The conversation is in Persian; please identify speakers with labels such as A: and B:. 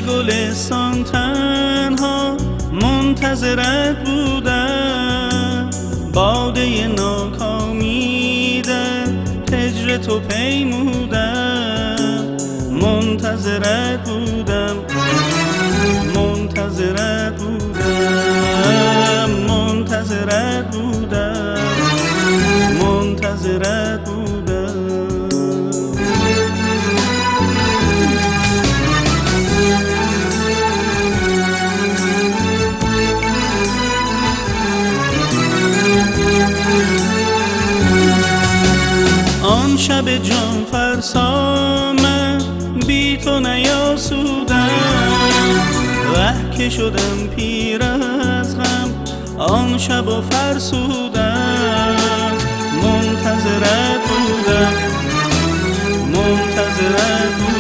A: گلستان تنها منتظرت بودم، باده ناکامیدم هجر تو پیمودم، منتظرت بودم، منتظرت بودم، منتظرت بودم، منتظرت بودم. آن شب جان فرسا من بی تو نیاسودم، ره که شدم پیر از غم آن شب و فرسودم، منتظرت بودم، منتظرت بودم.